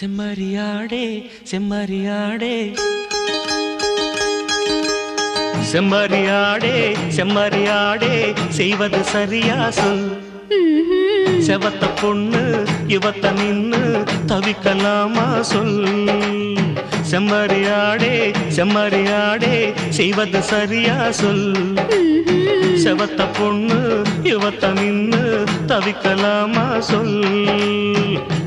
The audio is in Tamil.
செம்மறியாடே செம்மறியாடே செம்மறியாடே செம்மறியாடே செய்வது சரியா சொல். செவத்த பொண்ணு இவத்த நின்னு தவிக்கலாமா சொல். செம்மறியாடே செம்மறியாடே செய்வது சரியா சொல். செவத்த பொண்ணு இவத்த நின்னு தவிக்கலாமா சொல்.